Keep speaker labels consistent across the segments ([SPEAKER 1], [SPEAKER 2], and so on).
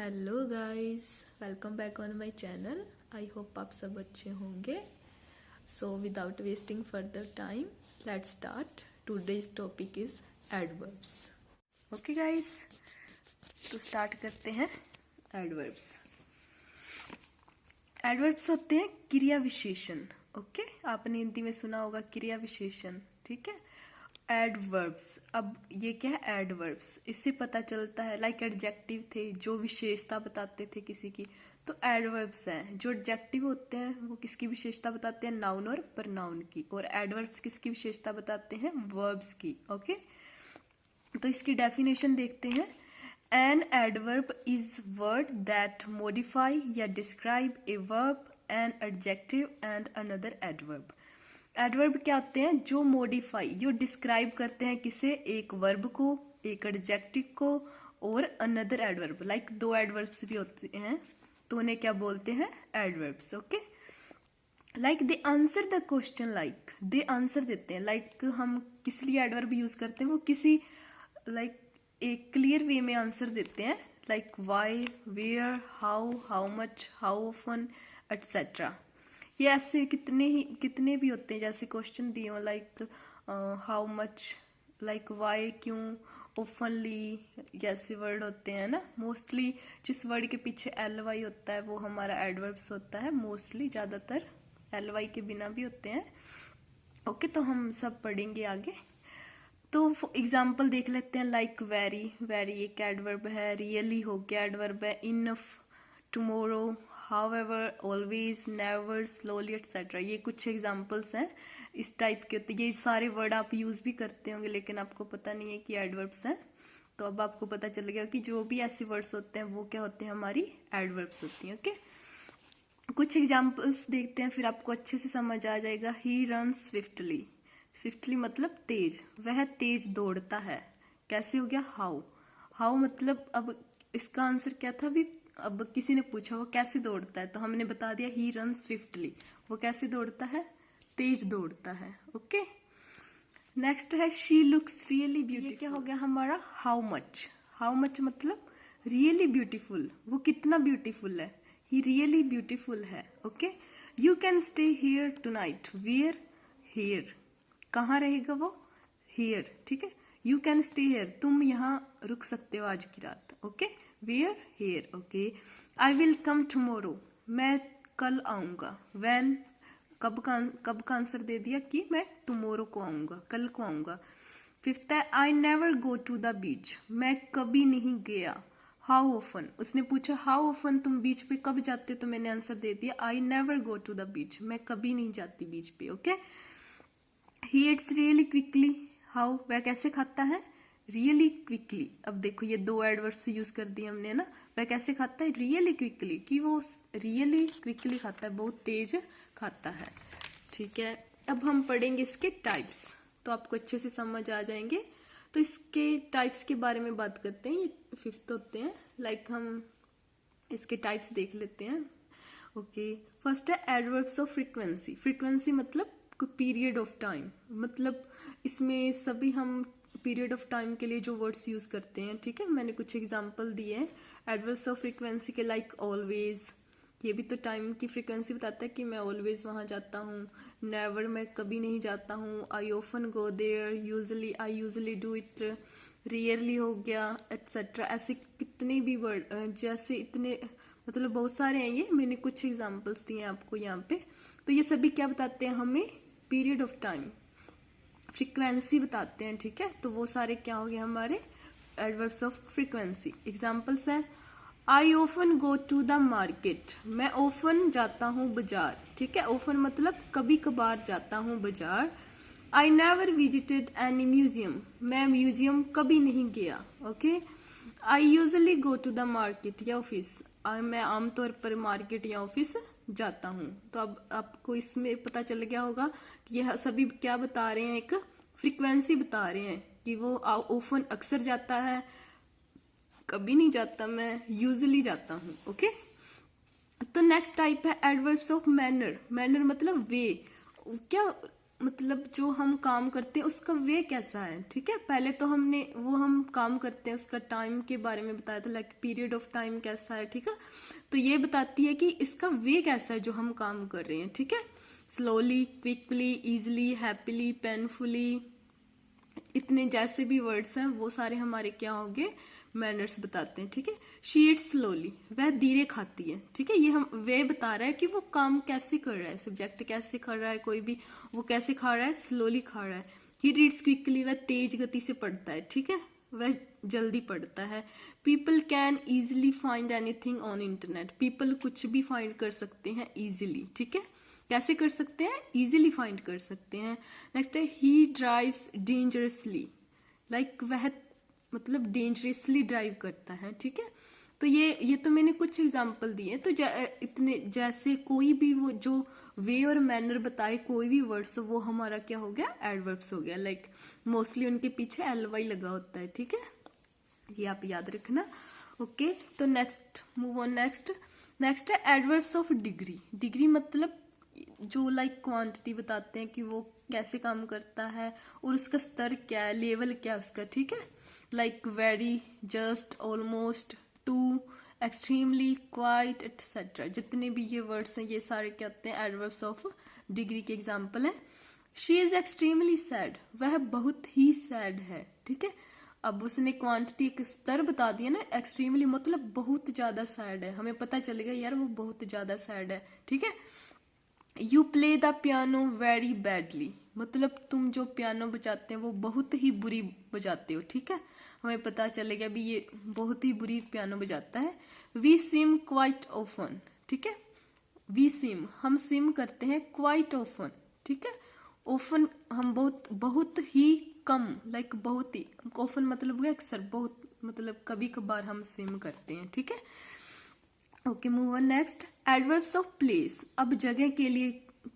[SPEAKER 1] Hello guys, welcome back on my channel. I hope आप सब अच्छे होंगे। So without wasting further time, let's start. Today's topic is adverbs. Okay guys, तो start करते हैं। Adverbs adverbs होते हैं क्रिया विशेषण। ओके, आपने हिंदी में सुना होगा क्रिया विशेषण, ठीक है। एडवर्ब्स, अब ये क्या है? एडवर्ब्स, इससे पता चलता है लाइक एडजेक्टिव थे जो विशेषता बताते थे किसी की, तो एडवर्ब्स हैं। जो एडजेक्टिव होते हैं वो किसकी विशेषता बताते हैं? नाउन और प्रनाउन की। और एडवर्ब्स किसकी विशेषता बताते हैं? वर्ब्स की। ओके, तो इसकी डेफिनेशन देखते हैं। An adverb is word that modify या describe a verb, an adjective and another adverb. Adverb क्या होते हैं? जो मॉडिफाई, जो डिस्क्राइब करते हैं किसे? एक वर्ब को, एक एडजेक्टिव को और अनदर एडवर्ब। लाइक दो एडवर्ब्स भी होते हैं तो उन्हें क्या बोलते हैं? Adverbs. Okay, like they answer the question, like they answer देते हैं। लाइक हम किस लिए एडवर्ब यूज करते हैं? वो किसी लाइक एक क्लियर वे में आंसर देते हैं। Like why, where, how much, how often, etcetera. ये ऐसे कितने भी होते हैं जैसे क्वेश्चन दिए हो, like how much, like why, क्यों, ओफनली, जैसे वर्ड होते हैं ना। मोस्टली जिस वर्ड के पीछे एल वाई होता है वो हमारा एडवर्ब्स होता है। मोस्टली, ज्यादातर एल वाई के बिना भी होते हैं। ओके, तो हम सब पढ़ेंगे आगे। तो एग्जाम्पल देख लेते हैं। लाइक वेरी, वेरी एक एडवर्ब है। रियली हो गया एडवर्ब है। Enough, tomorrow, however, always, never, slowly, etcetera. ये कुछ एग्जाम्पल्स हैं इस टाइप के होते हैं। ये सारे वर्ड आप यूज भी करते होंगे लेकिन आपको पता नहीं है कि एडवर्ब्स हैं। तो अब आपको पता चल गया कि जो भी ऐसे वर्ड्स होते हैं वो क्या होते हैं? हमारी एडवर्ब्स होती हैं। ओके, कुछ एग्जाम्पल्स देखते हैं फिर आपको अच्छे से समझ आ जाएगा। ही रन स्विफ्टली, स्विफ्टली मतलब तेज, वह तेज दौड़ता है। कैसे हो गया? हाउ, हाउ मतलब अब इसका आंसर क्या था? भी अब किसी ने पूछा वो कैसे दौड़ता है तो हमने बता दिया ही रन स्विफ्टली, वो कैसे दौड़ता है? तेज दौड़ता है। ओके, नेक्स्ट है शी लुक्स रियली ब्यूटीफुल। क्या हो गया हमारा? हाउ मच, हाउ मच मतलब रियली ब्यूटीफुल, वो कितना ब्यूटीफुल है? ही रियली ब्यूटीफुल है। Okay, you can stay here tonight, where, here, कहाँ रहेगा वो? हियर, ठीक है। यू कैन स्टे हियर, तुम यहाँ रुक सकते हो आज की रात। Okay, where, here. Okay, I will come tomorrow, मैं कल आऊंगा। व्हेन, कब का आंसर दे दिया कि मैं टुमारो को आऊंगा, कल को आऊंगा। फिफ्थ है I never go to the beach, मैं कभी नहीं गया। हाउ ऑफन, उसने पूछा हाउ ऑफन तुम बीच पे कब जाते, तो मैंने आंसर दे दिया I never go to the beach, मैं कभी नहीं जाती बीच पे। Okay, he eats really quickly, how, वह कैसे खाता है? Really quickly. अब देखो ये दो एडवर्ब्स यूज कर दिए हमने ना। वह कैसे खाता है? रियली क्विकली, कि वो रियली क्विकली खाता है, बहुत तेज खाता है। ठीक है, अब हम पढ़ेंगे इसके टाइप्स, तो आपको अच्छे से समझ आ जाएंगे। तो इसके टाइप्स के बारे में बात करते हैं, ये फिफ्थ होते हैं। लाइक हम इसके टाइप्स देख लेते हैं। ओके, फर्स्ट है एडवर्ब्स ऑफ फ्रीक्वेंसी। फ्रीक्वेंसी मतलब पीरियड ऑफ टाइम, मतलब इसमें सभी हम पीरियड ऑफ टाइम के लिए जो वर्ड्स यूज करते हैं। ठीक है, मैंने कुछ एग्जांपल दिए हैं एडवर्ब्स ऑफ फ्रीक्वेंसी के, लाइक ऑलवेज, ये भी तो टाइम की फ्रीक्वेंसी बताता है कि मैं ऑलवेज वहां जाता हूँ। नेवर, मैं कभी नहीं जाता हूँ। I often go there, usually, I usually do it, rarely हो गया, एटसेट्रा। ऐसे कितने भी वर्ड, जैसे इतने मतलब बहुत सारे हैं। ये मैंने कुछ एग्जांपल्स दिए हैं आपको यहाँ पे। तो ये सभी क्या बताते हैं हमें? पीरियड ऑफ टाइम, फ्रीक्वेंसी बताते हैं। ठीक है, तो वो सारे क्या हो गए हमारे? Adverbs of frequency. एग्जांपल्स हैं I often go to the market, मैं ऑफन जाता हूँ बाजार। ठीक है, ऑफन मतलब कभी कभार जाता हूँ बाजार। I never visited any museum, मैं म्यूजियम कभी नहीं गया। Okay, I usually go to the market या ऑफिस, मैं आमतौर पर मार्केट या ऑफिस जाता हूँ। तो अब आपको इसमें पता चल गया होगा कि यह सभी क्या बता रहे हैं? एक फ्रीक्वेंसी बता रहे हैं कि वो ऑफन अक्सर जाता है, कभी नहीं जाता, मैं यूजली जाता हूँ। ओके, तो नेक्स्ट टाइप है एडवर्ब्स ऑफ मैनर। मैनर मतलब वे, क्या मतलब जो हम काम करते हैं उसका वे कैसा है, ठीक है। पहले तो हमने वो हम काम करते हैं उसका टाइम के बारे में बताया था, लाइक पीरियड ऑफ टाइम कैसा है, ठीक है। तो ये बताती है कि इसका वे कैसा है जो हम काम कर रहे हैं, ठीक है। Slowly, quickly, easily, happily, painfully, इतने जैसे भी वर्ड्स हैं वो सारे हमारे क्या होंगे, मैनर्स बताते हैं, ठीक है। शी ईट्स स्लोली, वह धीरे खाती है, ठीक है। ये हम वे बता रहा है कि वो काम कैसे कर रहा है, सब्जेक्ट कैसे कर रहा है, कोई भी वो कैसे खा रहा है, स्लोली खा रहा है। ही रीड्स क्विकली, वह तेज गति से पढ़ता है, ठीक है, वह जल्दी पढ़ता है। People can easily find anything on internet, people कुछ भी फाइंड कर सकते हैं ईजिली, ठीक है। कैसे कर सकते हैं, इजीली फाइंड कर सकते हैं। नेक्स्ट है ही ड्राइव्स डेंजरसली, लाइक वह मतलब डेंजरसली ड्राइव करता है, ठीक है। तो ये तो मैंने कुछ एग्जांपल दिए। तो इतने जैसे कोई भी वो जो वे और मैनर बताए कोई भी वर्ड्स, वो हमारा क्या हो गया, एडवर्ब्स हो गया। लाइक मोस्टली उनके पीछे ly लगा होता है, ठीक है, ये आप याद रखना। ओके, तो नेक्स्ट मूव ऑन। नेक्स्ट है एडवर्ब्स ऑफ डिग्री। डिग्री मतलब जो लाइक क्वांटिटी बताते हैं कि वो कैसे काम करता है और उसका स्तर क्या है, लेवल क्या है उसका, ठीक है। Like very, just, almost, too, extremely, quite, etcetera, जितने भी ये वर्ड्स हैं ये सारे क्या होते हैं, एडवर्ब्स ऑफ डिग्री के एग्जाम्पल हैं। शी इज एक्सट्रीमली सैड, वह बहुत ही सैड है, ठीक है। अब उसने क्वांटिटी एक स्तर बता दिया ना, एक्सट्रीमली मतलब बहुत ज्यादा सैड है, हमें पता चलेगा यार वो बहुत ज्यादा सैड है, ठीक है। You play the piano very badly, मतलब तुम जो पियानो बजाते हैं वो बहुत ही बुरी बजाते हो, ठीक है, हमें पता चलेगा भी ये बहुत ही बुरी पियानो बजाता है। वी स्विम क्वाइट ऑफन, ठीक है, वी स्विम हम स्विम करते हैं, क्वाइट ऑफन, ठीक है। ऑफन हम बहुत ही कम, लाइक बहुत ही, ऑफन मतलब अक्सर, बहुत मतलब कभी कभार हम स्विम करते हैं, ठीक है। Okay, move on. Next adverbs of place. अब जगह के लिए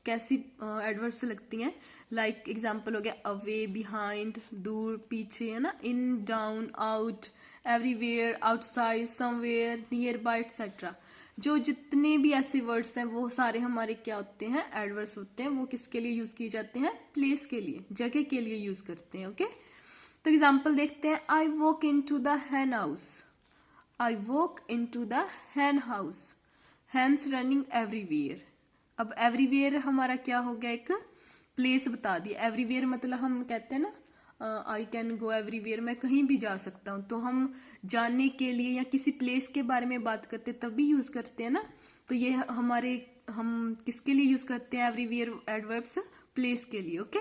[SPEAKER 1] कैसी एडवर्ब्स लगती हैं, लाइक एग्जांपल हो गया अवे, बिहाइंड, दूर, पीछे, है ना, in, down, out, everywhere, outside, somewhere, nearby, etcetera. जो जितने भी ऐसे वर्ड्स हैं वो सारे हमारे क्या होते हैं, एडवर्ब्स होते हैं। वो किसके लिए यूज किए जाते हैं, प्लेस के लिए, जगह के लिए यूज करते हैं। ओके, तो एग्जाम्पल देखते हैं। I walk into the hen house, I walk into the hen house. Hens running everywhere. अब everywhere हमारा क्या हो गया, एक प्लेस बता दिया। everywhere मतलब हम कहते हैं ना आई कैन गो एवरीवेयर, मैं कहीं भी जा सकता हूँ। तो हम जाने के लिए या किसी प्लेस के बारे में बात करते तभी यूज करते हैं ना। तो ये हमारे हम किसके लिए यूज करते हैं एवरीवेयर एडवर्ब्स, प्लेस के लिए। ओके,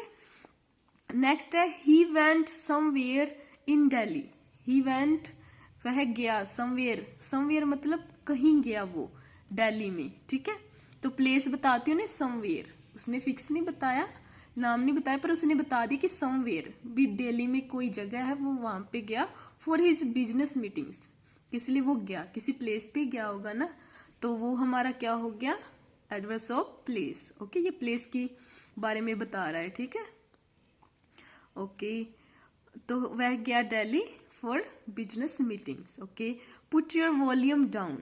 [SPEAKER 1] नेक्स्ट है he went somewhere in Delhi. He went वह गया, समवेयर मतलब कहीं गया वो, दिल्ली में, ठीक है। तो प्लेस बताती हूँ ना, समवेयर, उसने फिक्स नहीं बताया, नाम नहीं बताया, पर उसने बता दिया कि समवेयर भी दिल्ली में कोई जगह है, वो वहां पे गया फॉर हिज बिजनेस मीटिंग्स, इसलिए वो गया, किसी प्लेस पे गया होगा ना, तो वो हमारा क्या हो गया, एडवर्ब्स ऑफ प्लेस। ओके, ये प्लेस की बारे में बता रहा है, ठीक है। ओके, तो वह गया Delhi for business meetings. Okay, put your volume down,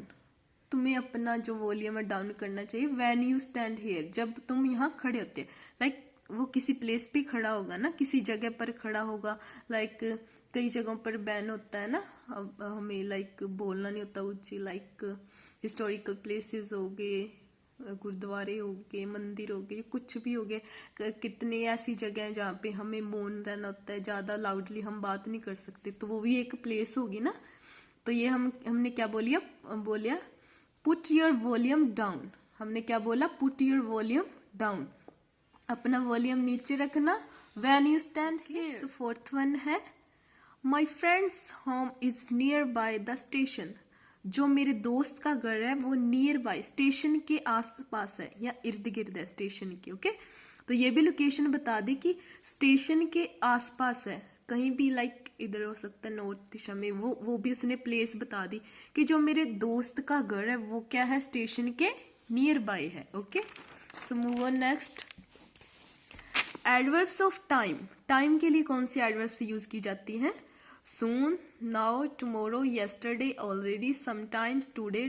[SPEAKER 1] तुम्हें अपना जो वॉल्यूम है डाउन करना चाहिए। व्हेन यू स्टैंड हियर, जब तुम यहाँ खड़े होते, लाइक वो किसी प्लेस पे खड़ा होगा ना, किसी जगह पर खड़ा होगा, लाइक कई जगहों पर बैन होता है ना, अब हमें लाइक बोलना नहीं होता ऊंची, लाइक हिस्टोरिकल प्लेसेस हो गए, गुरुद्वारे हो गए, मंदिर हो गए, कुछ भी हो गए, कितने ऐसी जगह हैं जहाँ पे हमें मौन रहना होता है, ज्यादा लाउडली हम बात नहीं कर सकते, तो वो भी एक प्लेस होगी ना। तो ये हमने क्या बोलिया पुट योर वॉल्यूम डाउन, हमने क्या बोला, पुट योर वॉल्यूम डाउन, अपना वॉल्यूम नीचे रखना। When you stand here. Fourth one है my friends home is near by the station, जो मेरे दोस्त का घर है वो नियर बाय, स्टेशन के आसपास है या इर्द गिर्द है स्टेशन के। ओके, तो ये भी लोकेशन बता दी कि स्टेशन के आसपास है, कहीं भी, लाइक इधर हो सकता है नॉर्थ दिशा में, वो भी उसने प्लेस बता दी कि जो मेरे दोस्त का घर है वो क्या है, स्टेशन के नियर बाय है। Okay, so move on. Next adverbs of time. Time के लिए कौन सी एडवर्ब्स यूज की जाती हैं, soon, now, tomorrow, yesterday, already, sometimes, today,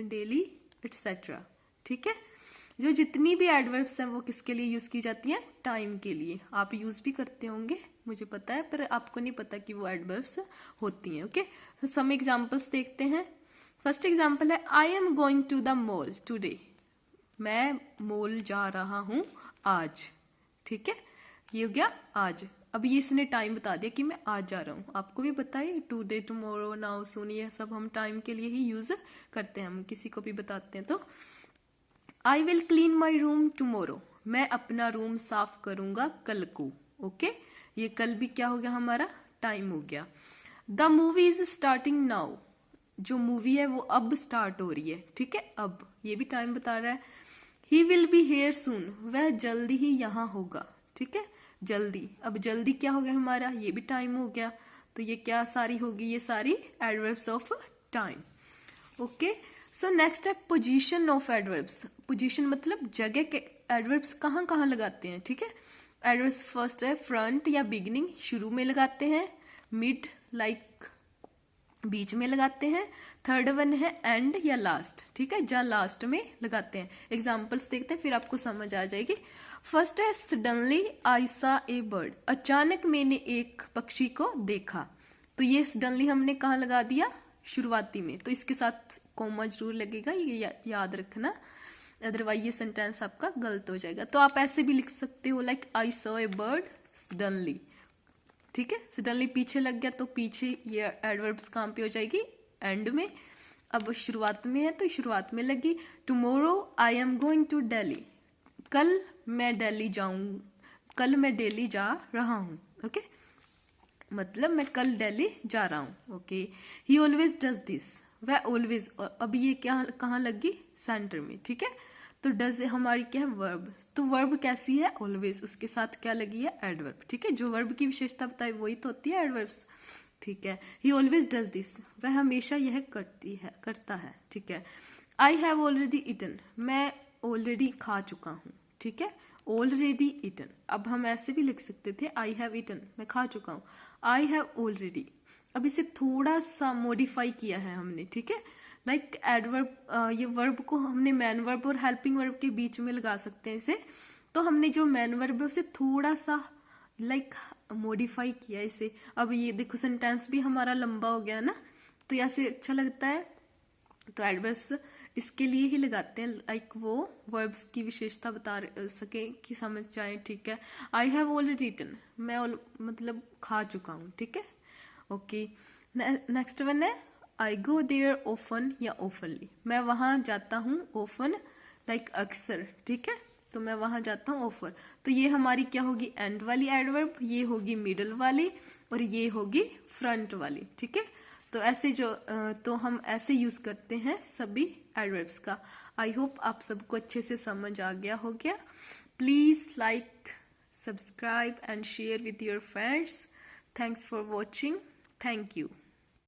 [SPEAKER 1] daily, etc. ठीक है। जो जितनी भी एडवर्ब्स हैं वो किसके लिए यूज की जाती हैं, टाइम के लिए। आप यूज भी करते होंगे मुझे पता है, पर आपको नहीं पता कि वो एडवर्ब्स होती हैं। ओके, तो सम एग्जांपल्स देखते हैं। फर्स्ट एग्जांपल है I am going to the mall today. मैं मॉल जा रहा हूं आज। ठीक है, ये हो गया आज। अब ये इसने टाइम बता दिया कि मैं आज जा रहा हूँ। आपको भी पता है टुडे, टुमारो, नाउ, सून, ये सब हम टाइम के लिए ही यूज करते हैं, हम किसी को भी बताते हैं तो। I will clean my room tomorrow. मैं अपना रूम साफ करूंगा कल को। ओके, ये कल भी क्या हो गया हमारा, टाइम हो गया। The movie is starting now. जो मूवी है वो अब स्टार्ट हो रही है। ठीक है, अब ये भी टाइम बता रहा है। ही विल बी हेयर सून। वह जल्दी ही यहाँ होगा। ठीक है, जल्दी। अब जल्दी क्या हो गया हमारा, ये भी टाइम हो गया। तो ये क्या सारी होगी, ये सारी adverbs of time. Okay, so next है पोजीशन ऑफ एडवर्ब्स। पोजीशन मतलब जगह के एडवर्ब्स कहाँ कहाँ लगाते हैं। ठीक है, एडवर्ब्स फर्स्ट है फ्रंट या बिगिनिंग, शुरू में लगाते हैं। मिड लाइक बीच में लगाते हैं। थर्ड वन है एंड या लास्ट। ठीक है, जहाँ लास्ट में लगाते हैं। एग्जाम्पल्स देखते हैं फिर आपको समझ आ जाएगी। फर्स्ट है सडनली आई सा ए बर्ड। अचानक मैंने एक पक्षी को देखा। तो ये सडनली हमने कहाँ लगा दिया, शुरुआती में। तो इसके साथ कॉमा जरूर लगेगा, ये याद रखना, अदरवाइज ये सेंटेंस आपका गलत हो जाएगा। तो आप ऐसे भी लिख सकते हो like I saw a bird suddenly. ठीक है, सडनली पीछे लग गया तो पीछे ये एडवर्ब्स कहाँ पे हो जाएगी, एंड में। अब शुरुआत में है तो शुरुआत में लगी। Tomorrow I am going to Delhi. कल मैं दिल्ली जाऊं, कल मैं दिल्ली जा रहा हूँ। ओके, मतलब मैं कल दिल्ली जा रहा हूँ। Okay, he always does this. वह ऑलवेज, अब ये क्या कहाँ लगी, सेंटर में। ठीक है, तो डज हमारी क्या है, वर्ब। तो वर्ब कैसी है, ऑलवेज, उसके साथ क्या लगी है, एडवर्ब। ठीक है, जो वर्ब की विशेषता बताई वही तो होती है एडवर्ब्स। ठीक है, ही ऑलवेज डज दिस। वह हमेशा यह करता है। ठीक है, आई हैव ऑलरेडी ईटन। मैं ऑलरेडी खा चुका हूँ। ठीक है, ऑलरेडी ईटन। अब हम ऐसे भी लिख सकते थे आई हैव ईटन, मैं खा चुका हूँ। आई हैव ऑलरेडी, अब इसे थोड़ा सा मॉडिफाई किया है हमने। ठीक है, लाइक एडवर्ब, ये वर्ब को हमने मैन वर्ब और हेल्पिंग वर्ब के बीच में लगा सकते हैं इसे। तो हमने जो मैन वर्ब है उसे थोड़ा सा लाइक मॉडिफाई किया इसे। अब ये देखो सेंटेंस भी हमारा लंबा हो गया ना, तो ऐसे अच्छा लगता है। तो एडवर्ब्स इसके लिए ही लगाते हैं, लाइक वो वर्ब्स की विशेषता बता सके कि समझ जाए। ठीक है, आई हैव ऑलरेडी ईटन, मैं मतलब खा चुका हूँ। ठीक है, ओके। नेक्स्ट वन है आई गो देयर ऑफन या ऑफनली। मैं वहां जाता हूँ, ऑफन लाइक अक्सर। ठीक है, तो मैं वहां जाता हूँ ऑफर। तो ये हमारी क्या होगी, एंड वाली एडवर्ब, ये होगी मिडल वाली, और ये होगी फ्रंट वाली। ठीक है, तो ऐसे जो तो हम ऐसे यूज करते हैं सभी एडवर्ब्स का। आई होप आप सबको अच्छे से समझ आ गया हो गया। Please like, subscribe and share with your friends. Thanks for watching. Thank you.